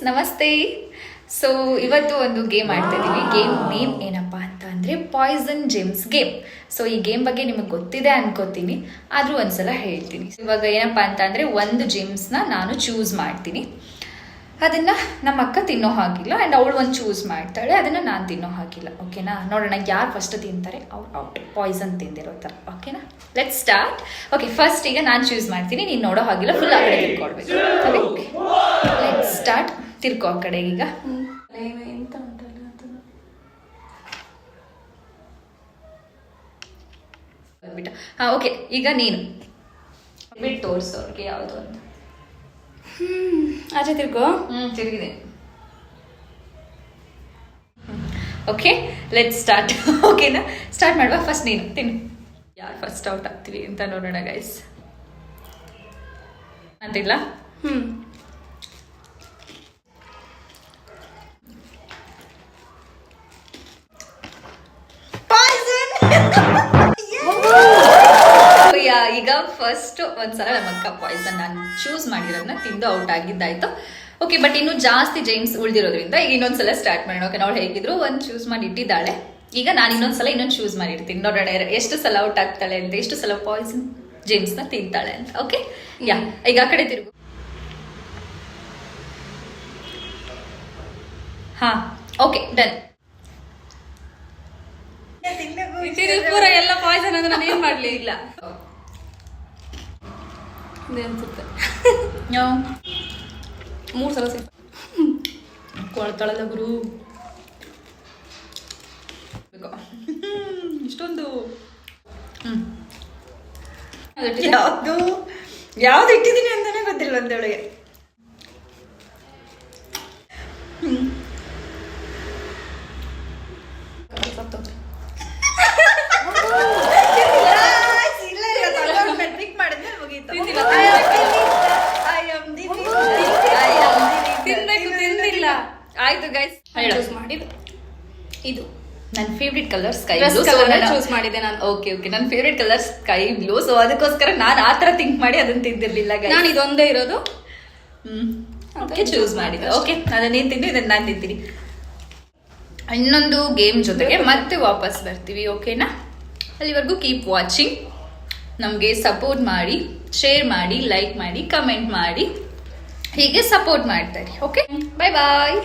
ನಮಸ್ತೆ. ಸೊ ಇವತ್ತು ಒಂದು ಗೇಮ್ ಆಡ್ತಾ ಇದ್ದೀವಿ. ಗೇಮ್ ನೇಮ್ ಏನಪ್ಪ ಅಂತ ಅಂದರೆ ಪಾಯ್ಸನ್ ಜೇಮ್ಸ್ ಗೇಮ್. ಸೊ ಈ ಗೇಮ್ ಬಗ್ಗೆ ನಿಮಗೆ ಗೊತ್ತಿದೆ ಅನ್ಕೋತೀನಿ, ಆದರೂ ಒಂದ್ಸಲ ಹೇಳ್ತೀನಿ. ಇವಾಗ ಏನಪ್ಪ ಅಂತ ಅಂದರೆ ಒಂದು ಜೇಮ್ಸ್ನ ನಾನು ಚೂಸ್ ಮಾಡ್ತೀನಿ, ಅದನ್ನು ನಮ್ಮ ಅಕ್ಕ ತಿನ್ನೋ ಹಾಗಿಲ್ಲ, ಆ್ಯಂಡ್ ಅವಳು ಒಂದು ಚೂಸ್ ಮಾಡ್ತಾಳೆ, ಅದನ್ನು ನಾನು ತಿನ್ನೋ ಹಾಗಿಲ್ಲ. ಓಕೆನಾ? ನೋಡೋಣ ಯಾರು ಫಸ್ಟ್ ತಿಂತಾರೆ ಅವ್ರು ಔಟ್, ಪಾಯ್ಸನ್ ತಿಂದಿರೋ ಥರ. ಓಕೆನಾ? Let's start. ಓಕೆ, ಫಸ್ಟ್ ಈಗ ನಾನು ಚೂಸ್ ಮಾಡ್ತೀನಿ, ನೀನು ನೋಡೋ ಹಾಗಿಲ್ಲ, ಫುಲ್ ಆ ಕಡೆ ತಿರ್ಕೊಳ್ಬೇಕು. Okay, let's start. ತಿರ್ಕೋ ಆ ಕಡೆ ಈಗ. ಹಾಂ, ಓಕೆ, ಈಗ ನೀನು ಬಿಟ್ಟು ತೋರಿಸು ಅವ್ರಿಗೆ ಯಾವುದು ಅಂತ. ಆಚೆ ತಿರ್ಕೋ. ತಿರುಗಿದೆ. Okay, let's start. ಓಕೆನಾ? ಸ್ಟಾರ್ಟ್ ಮಾಡುವ. ಫಸ್ಟ್ ನೀನು ತಿನ್ನು. ಯಾರು ಫಸ್ಟ್ ಔಟ್ ಆಗ್ತೀವಿ ಅಂತ ನೋಡೋಣ ಗೈಸ್. ಅಂತಿಲ್ಲ. ಈಗ ಫಸ್ಟ್ ಒಂದ್ಸಲ ನಮ್ಮ ಅಕ್ಕ ಪಾಯ್ಸನ್ ನಾನು ಚೂಸ್ ಮಾಡಿರೋದನ್ನ ತಿಂದು ಔಟ್ ಆಗಿದ್ದಾಯ್ತು. ಓಕೆ, ಬಟ್ ಇನ್ನು ಜಾಸ್ತಿ ಜೇಮ್ಸ್ ಉಳಿದಿರೋದ್ರಿಂದ ಈಗ ಇನ್ನೊಂದ್ಸಲ ಸ್ಟಾರ್ಟ್ ಮಾಡೋಣ. ಓಕೆ, ಅವಳು ಹೇಗಿದ್ರು ಒಂದು ಚೂಸ್ ಮಾಡಿ ಇಟ್ಟಿದ್ದಾಳೆ. ಈಗ ನಾನು ಇನ್ನೊಂದ್ಸಲ ಇನ್ನೊಂದು ಚೂಸ್ ಮಾಡಿರ್ತೀನಿ. ನೋಡೋಣ ಎಷ್ಟು ಸಲ ಔಟ್ ಆಗ್ತಾಳೆ ಅಂತ, ಎಷ್ಟು ಸಲ ಪಾಯ್ಸನ್ ಜೇಮ್ಸ್ನ ತಿಂತಾಳೆ ಅಂತ. ಓಕೆ, ಯಾ, ಈಗ ಆ ಕಡೆ ತಿರುಗು. ಹಾ, ಓಕೆ, ಡನ್. ಪೂರ ಎಲ್ಲ ಪಾಯ್ಸನ್ ಅಂದ್ರೆ ನಾನು ಏನ್ ಮಾಡ್ಲಿ? ಇಲ್ಲ ಅನ್ಸುತ್ತೆ 3 ಸಲ ಕೊಳ್ತಾಳಲ್ಲ ಗುರು. ಇಷ್ಟೊಂದು ಯಾವ್ದು ಇಟ್ಟಿದ್ದೀನಿ ಅಂತಾನೆ ಗೊತ್ತಿಲ್ಲ ಅಂತೇಳಿಗೆ. ಆಯ್ತು ಗೈಸ್, ಚೂಸ್ ಮಾಡಿದ್ದು ಇದು ನನ್ನ favourite colour sky blue choose ಮಾಡಿದೆ ನಾನು. ಓಕೆ, ನನ್ನ favourite colour sky blue. So ಅದಕ್ಕೋಸ್ಕರ ನಾನು ಆ ಥರ ಥಿಂಕ್ ಮಾಡಿ ಅದನ್ನ ತಿಂದಿರ್ಲಿಲ್ಲ. ನಾನು ಇದೊಂದೇ ಇರೋದು ಓಕೆ, ಚೂಸ್ ಮಾಡಿದ್ದೆ. ಓಕೆ, ಅದನ್ನೇನು ತಿಂದು ಇದನ್ನ ನಾನು ತಿಂತೀನಿ. ಇನ್ನೊಂದು ಗೇಮ್ ಜೊತೆಗೆ ಮತ್ತೆ ವಾಪಸ್ ಬರ್ತೀವಿ. ಓಕೆನಾ? ಅಲ್ಲಿವರೆಗೂ ಕೀಪ್ ವಾಚಿಂಗ್. ನಮಗೆ ಸಪೋರ್ಟ್ ಮಾಡಿ, ಶೇರ್ ಮಾಡಿ, ಲೈಕ್ ಮಾಡಿ, ಕಮೆಂಟ್ ಮಾಡಿ, ಹೀಗೆ ಸಪೋರ್ಟ್ ಮಾಡ್ತಾರೆ. ಓಕೆ, ಬಾಯ್ ಬಾಯ್.